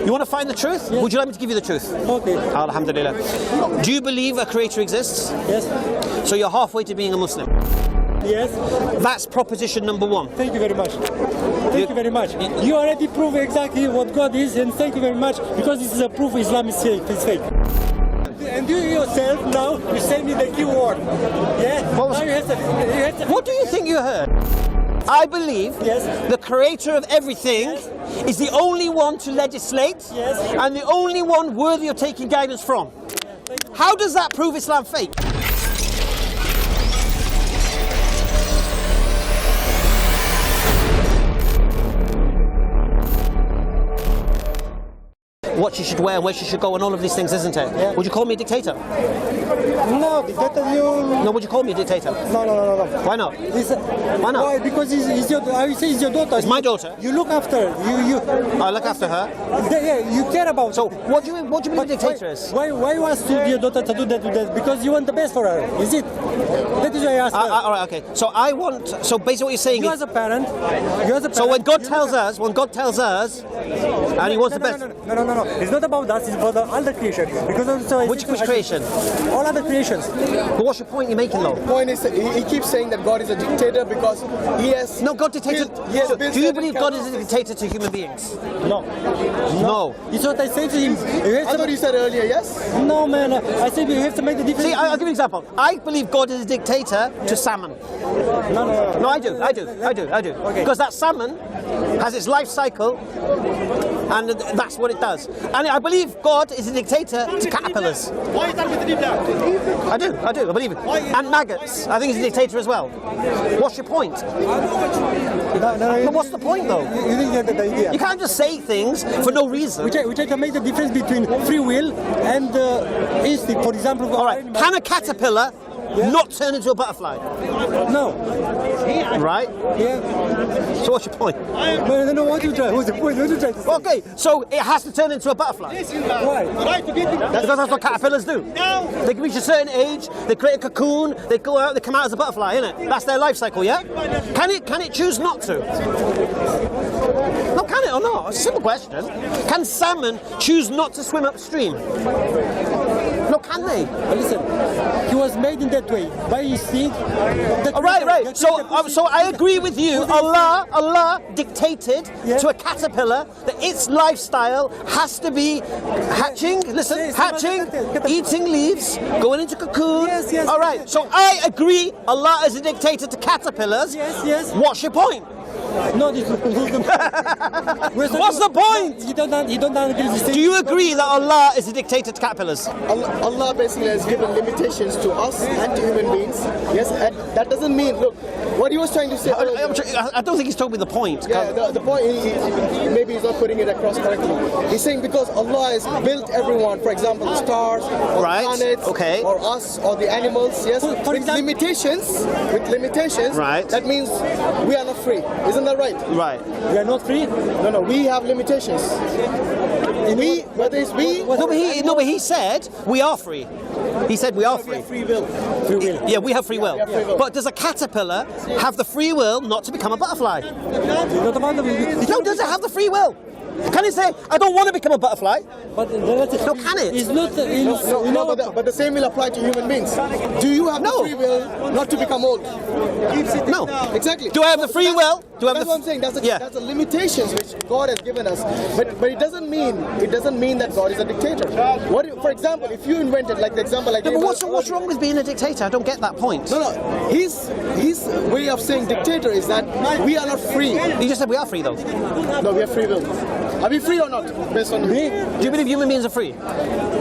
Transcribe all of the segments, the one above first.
You want to find the truth? Yes. Would you like me to give you the truth? Okay. Alhamdulillah. Do you believe a creator exists? Yes. So you're halfway to being a Muslim. Yes. That's proposition number one. Thank you very much. Thank you very much. You already proved exactly what God is, and thank you very much, because this is a proof Islam is fake. It's fake. And you yourself now, you send me the keyword. Yeah? Now you have to, What do you think you heard? I believe Yes. the creator of everything Yes. is the only one to legislate Yes. and the only one worthy of taking guidance from. How does that prove Islam fake? What she should wear and where she should go and all of these things, isn't it? Yeah. Would you call me a dictator? No, dictator, you... No, would you call me a dictator? No. Why not? Why not? Why? Because it's your, I will say it's your daughter. It's my daughter. You look after her. You I look after her. yeah, you care about So, it. what do you believe a dictator is? Why you ask your daughter to do that? Because you want the best for her, is it? That is why I asked her. All right, okay. So I want. So basically, what you're saying You is. as a parent, So when God tells us, and He wants the best. No. It's not about us. It's about all the creation. Because also Which creation? all other creations. But what's your point you're making, though? Point is, he keeps saying that God is a dictator because he has No, God dictator. He has So, built do you certain believe God is a dictator to human beings? No. No. It's what I say to him. You have I to- thought you said earlier, yes? No, man. I said you have to make the difference. See, I'll give you an example. I believe God is a dictator to salmon. No. No, I do. Okay. Because that salmon has its life cycle, and that's what it does. And I believe God is a dictator to caterpillars. I do. I believe it. And maggots. I think he's a dictator as well. What's your point? But what's the point, though? You didn't get the idea. You can't just say things for no reason. We try to make the difference between free will and instinct. For example, All right. Can a caterpillar not turn into a butterfly? No. Right? Yeah. So what's your point? No. What you try? What's the point? What you try to say? Okay, so it has to turn into a butterfly. Why? Because that's what caterpillars do. They can reach a certain age, they create a cocoon, they go out, they come out as a butterfly, innit? That's their life cycle, yeah? Can it choose not to? No, can it or not? It's a simple question. Can salmon choose not to swim upstream? No, can they? But listen, he was made in that way by instinct. Right. So I agree with you. Allah dictated to a caterpillar that its lifestyle has to be hatching. Listen, hatching, eating leaves, going into cocoon. Yes. All right. So I agree. Allah is a dictator to caterpillars. Yes. What's your point? No, this What's the point? You don't agree with this. Do you agree that Allah is a dictator to caterpillars? Allah basically has given limitations to us and to human beings. Yes, and that doesn't mean, look, what he was trying to say earlier, I don't think he's told me the point. yeah, the point, maybe he's not putting it across correctly. He's saying because Allah has built everyone, for example, the stars, or Right, the planets, okay. or us, or the animals, yes, For with limitations, Right. that means we are not free. Isn't that right? Right. We are not free. No, we have limitations. Whether it's we, No, but he said we are free. He said we are free. free will. Free will. Yeah, we have free will. have free will. But does a caterpillar have the free will not to become a butterfly? Not about the. No, does it have the free will? Can it say, I don't want to become a butterfly? But No, can it? It's not. But the same will apply to human beings. Do you have No. the free will not to become old? No. Exactly. Do I have the free will? Do I have That's the what I'm saying. That's Yeah. the limitations which God has given us. But it doesn't mean that God is a dictator. For example, if you invented like the example I gave. No, but what's wrong with being a dictator? I don't get that point. No. His way of saying dictator is that we are not free. You just said we are free, though. No, we are free will. Are we free or not? Based on Me? Do you believe human beings are free?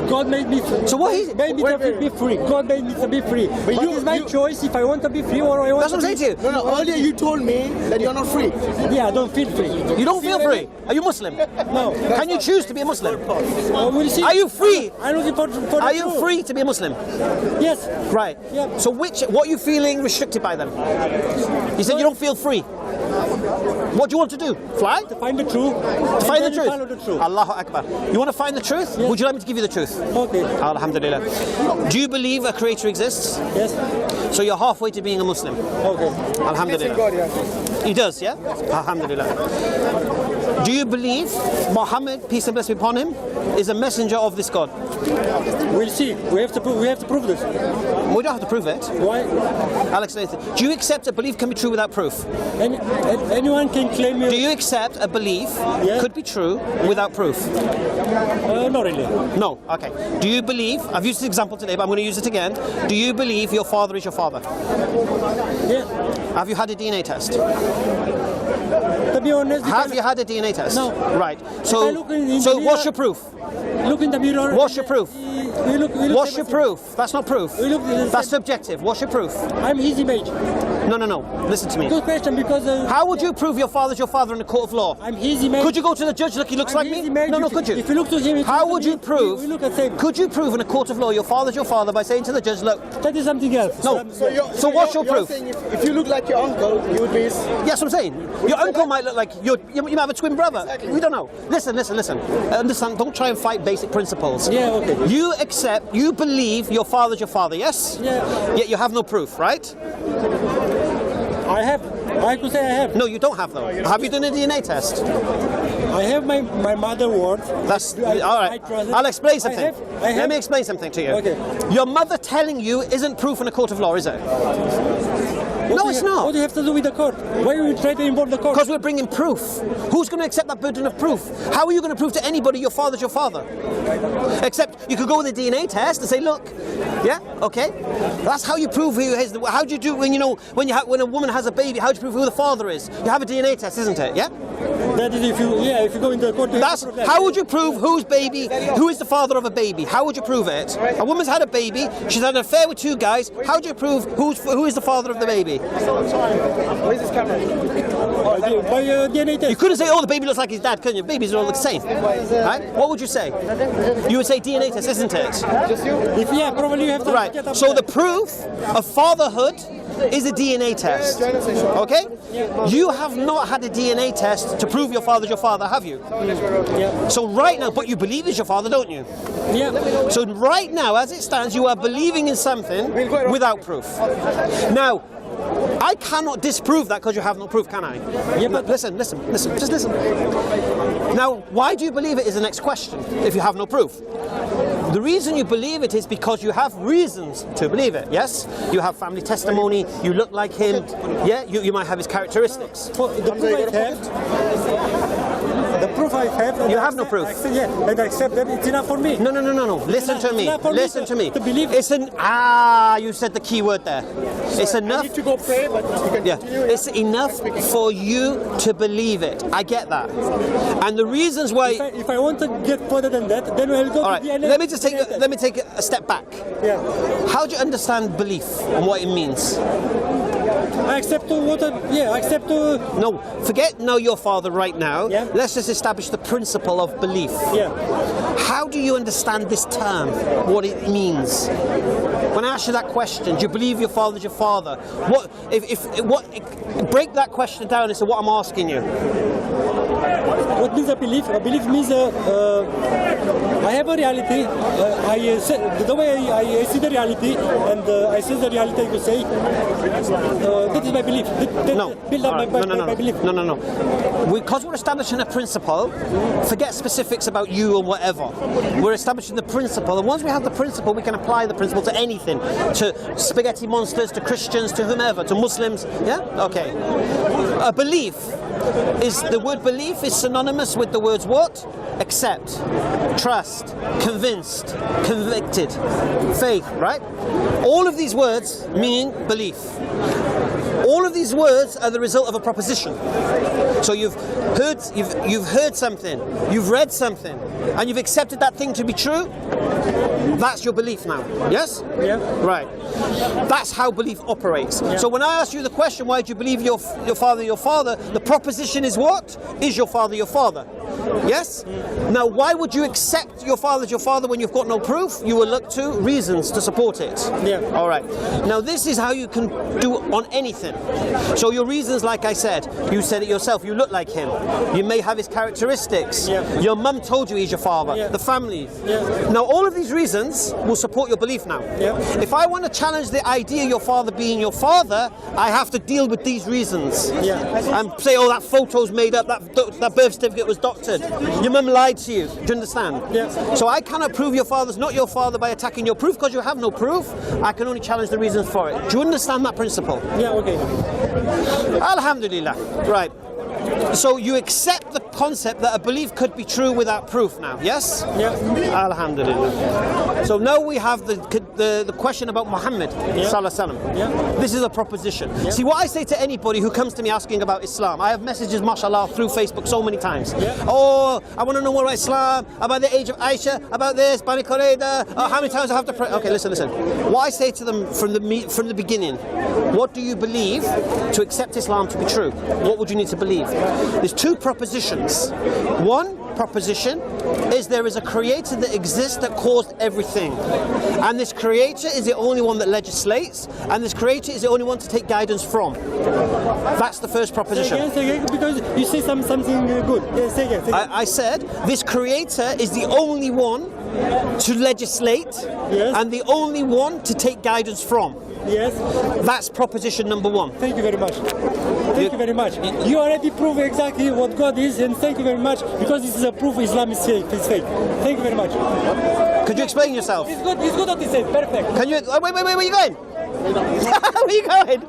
God made me free. So what he- made me to be free. God made me to be free. But it's my choice if I want to be free or I want That's to what I'm be. saying to you. No. Earlier you told me that you're not free. Yeah, I don't feel free. You don't feel free. Are you Muslim? No. Can you choose to be a Muslim? We'll see. Are you free? I'm looking for the Are you truth. free to be a Muslim? Yes. Right. Yeah. So what are you feeling restricted by them? You said you don't feel free. What do you want to do? Fly? To find the truth. To find the and then truth? Follow the truth. Allahu Akbar. You want to find the truth? Yes. Would you like me to give you the truth? Okay. Alhamdulillah. Do you believe a creator exists? Yes. So you're halfway to being a Muslim. Okay. Alhamdulillah. God, yeah. He does, yeah? Alhamdulillah. Do you believe Muhammad, peace and blessing be upon him, is a messenger of this God? We'll see. We have to prove this. We don't have to prove it. Why? Alex, do you accept a belief can be true without proof? Anyone can claim Do you accept a belief could be true without proof? Not really. No. Okay. Do you believe, I've used this example today, but I'm going to use it again. Do you believe your father is your father? Yeah. Have you had a DNA test? To be honest, Have you had a DNA test? No. Right. So, I look in so the what's mirror- your proof? look in the mirror. What's your proof? We look What's your everything. proof? That's not proof. We look at the That's same- subjective. What's your proof? I'm his image. No, no, no. Listen to me. Good question, because How would you prove your father's your father in a court of law? I'm his image. Could you go to the judge, look, he looks I'm like his me? image. No, no, If- could you? If you look to him, it How looks would to you me, prove? We look at same. Could you prove in a court of law your father's your father by saying to the judge, look, That is something else. no. So what's your you're proof? saying if you look like your uncle, you would be his... Yes, I'm saying. Your uncle might look like you might have a twin brother. Exactly. We don't know. Listen. Understand, don't try and fight basic principles. Yeah, okay. You believe your father's your father, yes? Yeah. Yet you have no proof, right? I could say I have. No, you don't have though. Have you done a DNA test? I have my mother word. That's I all right. trust it. I'll explain something. I have. Let me explain something to you. Okay. Your mother telling you isn't proof in a court of law, is it? No, it's not. What do you have to do with the court? Why are you trying to involve the court? Because we're bringing proof. Who's going to accept that burden of proof? How are you going to prove to anybody your father's your father? Except you could go with a DNA test and say, look, yeah, okay. That's how you prove who is. How do you do when when a woman has a baby? How do you prove who the father is? You have a DNA test, isn't it? Yeah. That is if you go into the court. That's how would you prove who is the father of a baby? How would you prove it? A woman's had a baby. She's had an affair with two guys. How do you prove who is the father of the baby? Where's this camera? by DNA test. You couldn't say, oh, the baby looks like his dad, couldn't you? Babies all look the same. Right? What would you say? You would say DNA test, isn't it? Just you? If probably you have to get Right. up So there. the proof of fatherhood is a DNA test. Okay? You have not had a DNA test to prove your father's your father, have you? Yeah. So right now, but you believe he's your father, don't you? Yeah. So right now, as it stands, you are believing in something without proof. Now, I cannot disprove that because you have no proof, can I? Yeah, but- listen, just listen. Now, why do you believe it is the next question if you have no proof? The reason you believe it is because you have reasons to believe it, yes? You have family testimony, you look like him, yeah? You might have his characteristics. The proof I have. You have no proof. Yeah, and I accept that it's enough for me. No. Listen to me. It's not for me Listen to me. to believe. It's you said the key word there. It's I enough. need to go pray, but you can Yeah, continue. it's enough for you to believe it. I get that. And the reasons why. If I want to get further than that, then I'll go All right. to DNA. Let me take a step back. Yeah. How do you understand belief and what it means? I accept I accept No, forget know your father right now. Yeah. Let's just establish the principle of belief. yeah. How do you understand this term? What it means? When I ask you that question, do you believe your father's your father? Break that question down and say what I'm asking you. What means a belief? A belief means I have a reality. The way I see the reality, and I see the reality, I could say that is my belief. No. Build up All right. my belief. No. Because we're establishing a principle, forget specifics about you or whatever. We're establishing the principle, and once we have the principle, we can apply the principle to anything, to spaghetti monsters, to Christians, to whomever, to Muslims. Yeah? Okay. A belief the word belief is synonymous with the words what? Accept, trust, convinced, convicted, faith, right? All of these words mean belief. All of these words are the result of a proposition. So you've heard something, you've read something, and you've accepted that thing to be true. That's your belief now. Yes? Yeah. Right. That's how belief operates. Yeah. So when I ask you the question, why do you believe your father, the proposition is what? Is your father your father? Yes? Now, why would you accept your father as your father when you've got no proof? You will look to reasons to support it. Yeah. All right. Now, this is how you can do on anything. So your reasons, like I said, you said it yourself, you look like him. You may have his characteristics. Yeah. Your mum told you he's your father. Yeah. The family. Yeah. Now, all of these reasons will support your belief now. Yeah. If I want to challenge the idea of your father being your father, I have to deal with these reasons. Yeah. And say, oh, that photo's made up, that birth certificate was doctored. Your mum lied to you. Do you understand? Yeah. So I cannot prove your father's not your father by attacking your proof because you have no proof. I can only challenge the reasons for it. Do you understand that principle? Yeah, okay. Alhamdulillah. Right. So you accept the concept that a belief could be true without proof now, yes? Yeah. Alhamdulillah. So now we have the question about Muhammad Yeah. Sallallahu Alaihi Wasallam. Yeah. This is a proposition. See, what I say to anybody who comes to me asking about Islam, I have messages, mashallah, through Facebook so many times. Yeah. Oh, I want to know more about Islam, about the age of Aisha, about this, Bani Qurayza, how many times I have to pray. Okay, listen. What I say to them from the beginning, what do you believe to accept Islam to be true? What would you need to believe? There's two propositions. One proposition is there is a creator that exists that caused everything. And this creator is the only one that legislates, and this creator is the only one to take guidance from. That's the first proposition. Say again, because you say something good. Yeah, say again. I said this creator is the only one to legislate Yes. and the only one to take guidance from. Yes. That's proposition number one. Thank you very much. Thank you very much. You already proved exactly what God is, and thank you very much, because this is a proof Islam is fake. It's fake. Thank you very much. Could you explain yourself? It's good what he said. Perfect. Can you? Oh, wait, where are you going? Where are you going?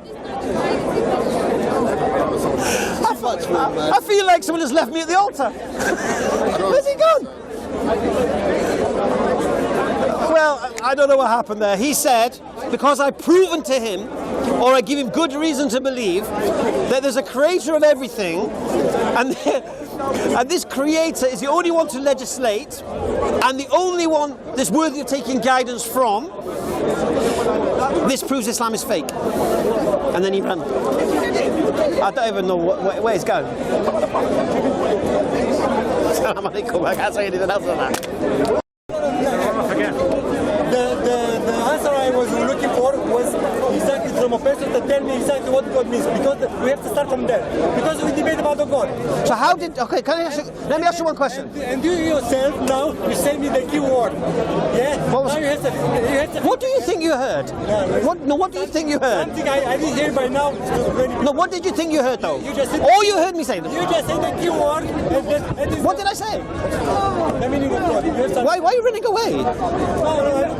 I feel like someone has left me at the altar. Where's he gone? Well, I don't know what happened there. He said, because I've proven to him, or I give him good reason to believe, that there's a creator of everything, and this creator is the only one to legislate, and the only one that's worthy of taking guidance from, this proves Islam is fake. And then he ran. I don't even know where he's going. Assalamu alaikum. I can't say anything else than that. The answer I was looking for was exactly from a person to tell me exactly what God means, because we have to start from there. Because we debate about the God. So how did? Okay, let me ask you one question. And you yourself now you send me the keyword. Yeah. What was- Now you have to. What do you think you heard? What do you think you heard? Something I didn't hear by now. No, what did you think you heard though? You just said- All you heard me say. You just said the keyword. And What did I say? the meaning of God. You have to- Why are you running away? No,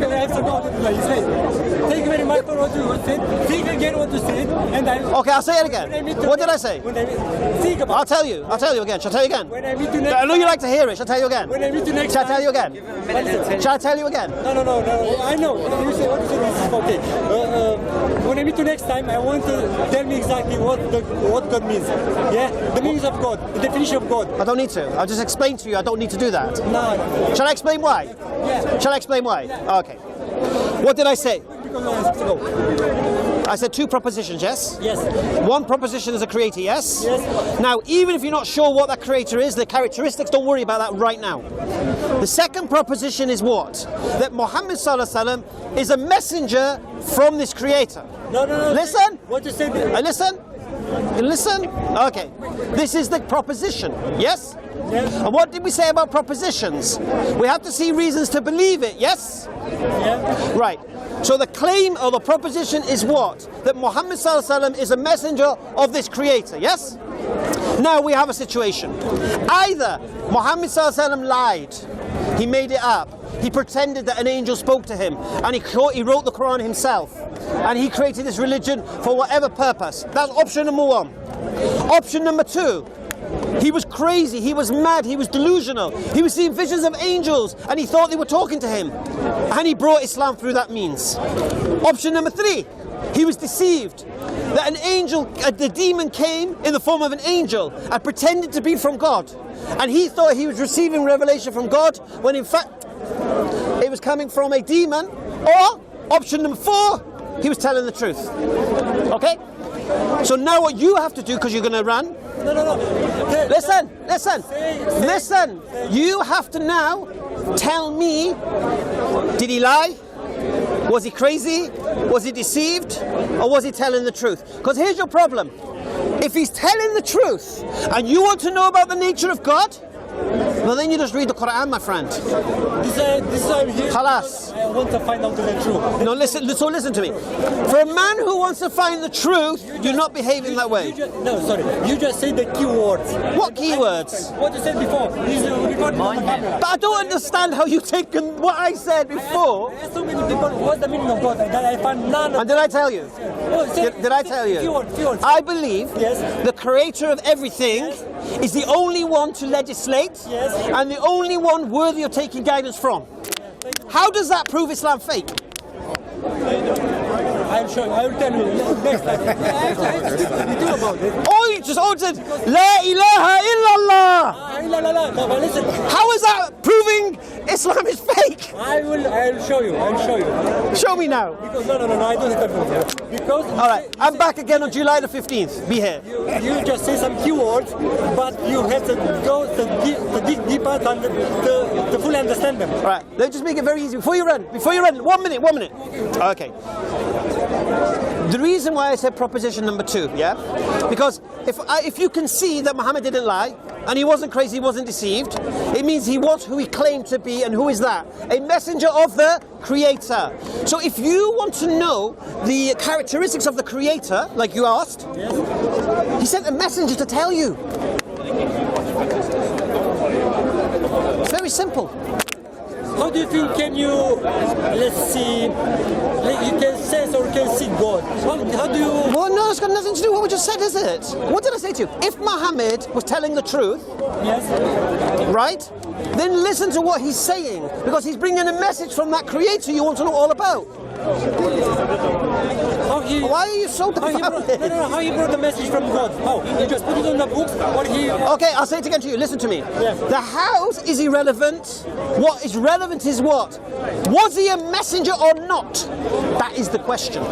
I have to go to the place. Thank you very much for what you said. Think again what you said, and I. Okay, I'll say it again. What did I say? Think about. I'll tell you again. Shall I tell you again? When I meet you next. I know you like to hear it. Shall I tell you again? When I meet you next. Shall I tell you time- again? Shall I tell you again? No. I know. You say what you said is okay. When I meet you next time, I want to tell me exactly what God means. Yeah, the meanings of God, the definition of God. I don't need to. I'll just explain to you. I don't need to do that. No. Shall I explain why? Yeah. Shall I explain why? Okay. What did I say? Because I have to go. I said two propositions, yes? Yes. One proposition is a creator, yes? Yes. Now, even if you're not sure what that creator is, the characteristics, don't worry about that right now. The second proposition is what? That Muhammad Sallallahu Alaihi Wasallam is a messenger from this creator. No. Listen. What you said. Listen? You listen? Okay. This is the proposition, yes? Yes. And what did we say about propositions? We have to see reasons to believe it, yes? Yeah. Right. So the claim or the proposition is what? That Muhammad Sallallahu Alaihi Wasallam is a messenger of this creator, yes? Now we have a situation. Either Muhammad Sallallahu Alaihi Wasallam lied, he made it up, he pretended that an angel spoke to him, and he wrote the Quran himself, and he created this religion for whatever purpose. That's option number one. Option number two, he was crazy, he was mad, he was delusional, he was seeing visions of angels and he thought they were talking to him, and he brought Islam through that means. Option number three, he was deceived that an angel, the demon came in the form of an angel and pretended to be from God, and he thought he was receiving revelation from God when in fact it was coming from a demon. Or option number four, he was telling the truth. Okay? So now what you have to do, because you're going to run, No. listen. You have to now tell me, did he lie? Was he crazy? Was he deceived? Or was he telling the truth? Because here's your problem. If he's telling the truth and you want to know about the nature of God, well then you just read the Quran, my friend. This I'm here. Khalas. I want to find out the truth. No, listen to me. For a man who wants to find the truth, you're not behaving that way. You just say the keywords. What keywords? What you said before. He's recording on the camera. But I don't understand how you've taken what I said before. I asked so many people what's the meaning of God, and I find none of And did I tell you? Did I tell you? Keywords. I believe Yes. the creator of everything is the only one to legislate Yes. and the only one worthy of taking guidance from. How does that prove Islam fake? I'm sure. I will tell you next time. I have to speak with you about it. Oh, you just said, La ilaha illallah. No, but listen. How is that proving Islam is fake? I'll show you. Show me now. Because no, I don't have to prove it. Because All right, I'm back again on July the 15th. Be here. you just say some keywords, but you have to go to dig deeper and to fully understand them. All right, let's just make it very easy. Before you run, 1 minute. Okay. The reason why I said proposition number 2, yeah? Because if you can see that Muhammad didn't lie, and he wasn't crazy, he wasn't deceived, it means he was who he claimed to be, and who is that? A messenger of the Creator. So if you want to know the characteristics of the Creator, like you asked, he sent a messenger to tell you. It's very simple. How do you think can you, let's see, you can sense or can see God? How do you... Well, no, it's got nothing to do with what we just said, is it? What did I say to you? If Muhammad was telling the truth, Yes. right, then listen to what he's saying, because he's bringing a message from that Creator you want to know all about. How he... Why are you so How he brought, devout? no, how he brought the message from God? How? He just put it on the books, or he... Okay, I'll say it again to you. Listen to me. Yes. The house is irrelevant. What is relevant is what? Was he a messenger or not? That is the question.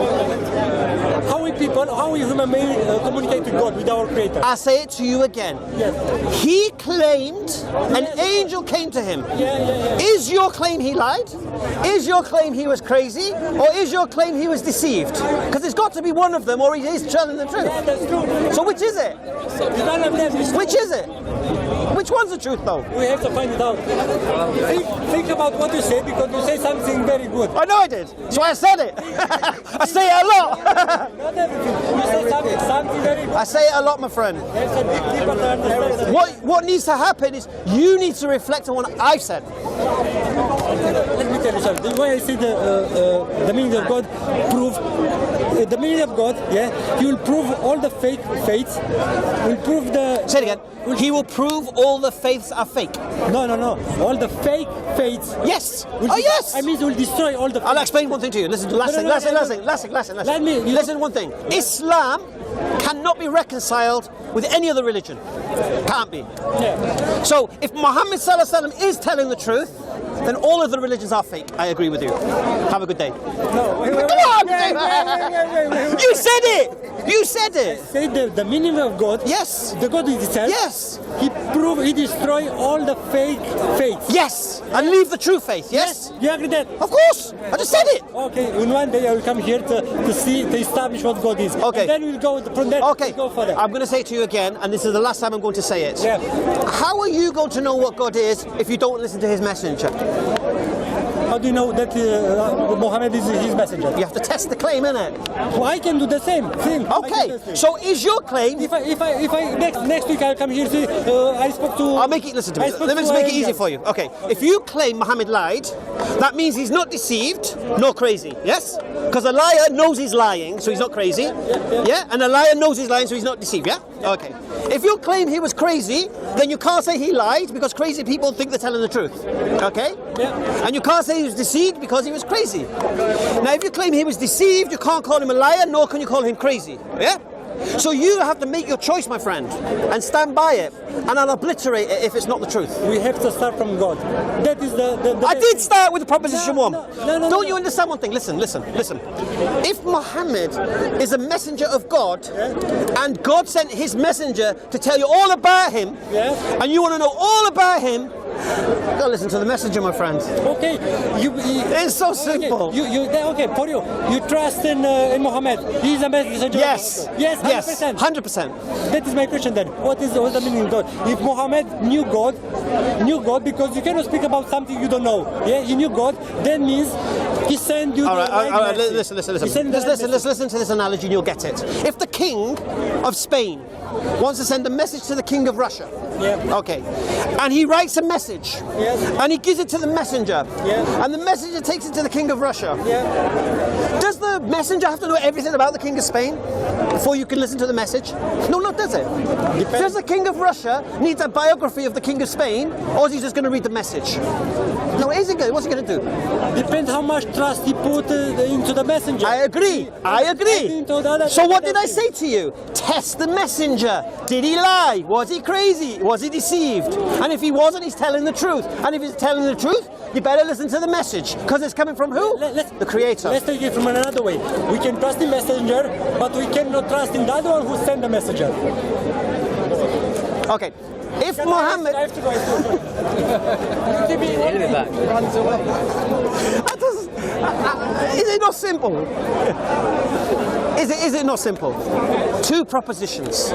How we human beings communicate with God, with our Creator? I'll say it to you again. Yes. He claimed an angel came to him. Yeah. Is your claim he lied? Is your claim he was crazy? Or is your claim he was deceived? Because there's got to be one of them, or he is telling the truth. Yeah, that's true. So which is it? None of them is... Which is it? Which one's the truth though? We have to find it out. Think about what you say, because you say something very good. I know I did. So I said it. I say it a lot. Not everything. You say something very good. I say it a lot, my friend. There's a big deeper to understand. What needs to happen is you need to reflect on what I've said. Let me tell you something. The way I see the meaning of God, prove the meaning of God. Yeah, He will prove all the fake faiths. Will prove the. Say it again. He will prove all the faiths are fake. No. All the fake faiths. Yes. Will Oh yes. I mean, will destroy all the. I'll explain one thing to you. Listen to last thing. Let me- you- Listen to one thing. Islam cannot be reconciled with any other religion. Can't be. Yeah. So if Muhammad Sallallahu Alaihi Wasallam is telling the truth, then all of the religions are fake. I agree with you. Have a good day. No. Wait. Come on! Wait. You said it! You said it! Say the meaning of God. Yes! The God is itself. Yes! He destroy all the fake faiths. Yes! And leave the true faith, yes? You agree that? Of course! I just said it! Okay, in one day I will come here to establish what God is. Okay. And then we'll go from there. Okay, We'll go further. I'm going to say it to you again, and this is the last time I'm going to say it. Yeah. How are you going to know what God is if you don't listen to his messenger? How do you know that Muhammad is his messenger? You have to test the claim, innit? Well, I can do the same thing. I can do Okay, the same. so is your claim... If I next week I'll come here. See, I spoke to. I'll make it, listen to me. Let me just make it easy for you. Okay, if you claim Muhammad lied, that means he's not deceived nor crazy, yes? Because a liar knows he's lying, so he's not crazy. Yeah? And a liar knows he's lying, so he's not deceived, yeah? Okay. If you claim he was crazy, then you can't say he lied, because crazy people think they're telling the truth. Okay? Yeah. And you can't say he was deceived because he was crazy. Now, if you claim he was deceived, you can't call him a liar, nor can you call him crazy. Yeah? So you have to make your choice, my friend, and stand by it, and I'll obliterate it if it's not the truth. We have to start from God. That is the I did start with the proposition one. No, Don't you understand one thing? Listen. If Muhammad is a messenger of God, and God sent his messenger to tell you all about him, and you want to know all about him, go listen to the messenger, my friend. Okay, It's so simple. Okay, for you, you trust in Muhammad. He is a messenger. Yes. Yes, 100%. 100%. That is my question then. What is the meaning of God? If Muhammad knew God, because you cannot speak about something you don't know. Yeah, he knew God. That means he sent you. All right. message. Listen. He sent the right message. Let's listen to this analogy, and you'll get it. If the king of Spain wants to send a message to the king of Russia, okay, and he writes a message, and he gives it to the messenger, and the messenger takes it to the king of Russia. Does the messenger have to know everything about the king of Spain before you can listen to the message? No, does it? Does the king of Russia need a biography of the king of Spain, or is he just going to read the message? No, is he good? What's he going to do? Depends how much trust he put into the messenger. I agree. So what did I say to you? Test the messenger. Did he lie? Was he crazy? Was he deceived? And if he wasn't, he's telling the truth. And if he's telling the truth, you better listen to the message, because it's coming from who? The Creator. Let's take it from another way. We can trust the messenger, but we cannot trust in the other one who sent the messenger. Okay. If Muhammad... I have to go. Is it not simple? Is it not simple? Two propositions.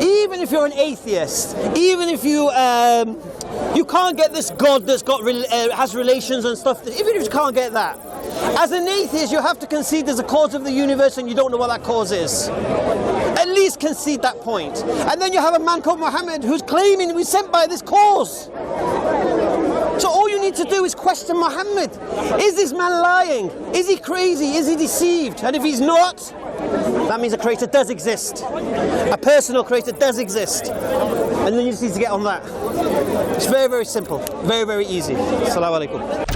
Even if you're an atheist, even if you can't get this God that's got has relations and stuff, even if you can't get that, as an atheist you have to concede there's a cause of the universe and you don't know what that cause is. At least concede that point. And then you have a man called Muhammad who's claiming to be sent by this cause. So all you need to do is question Muhammad. Is this man lying? Is he crazy? Is he deceived? And if he's not, that means a creator does exist. A personal creator does exist. And then you just need to get on that. It's very, very simple. Very, very easy. Assalamu alaikum.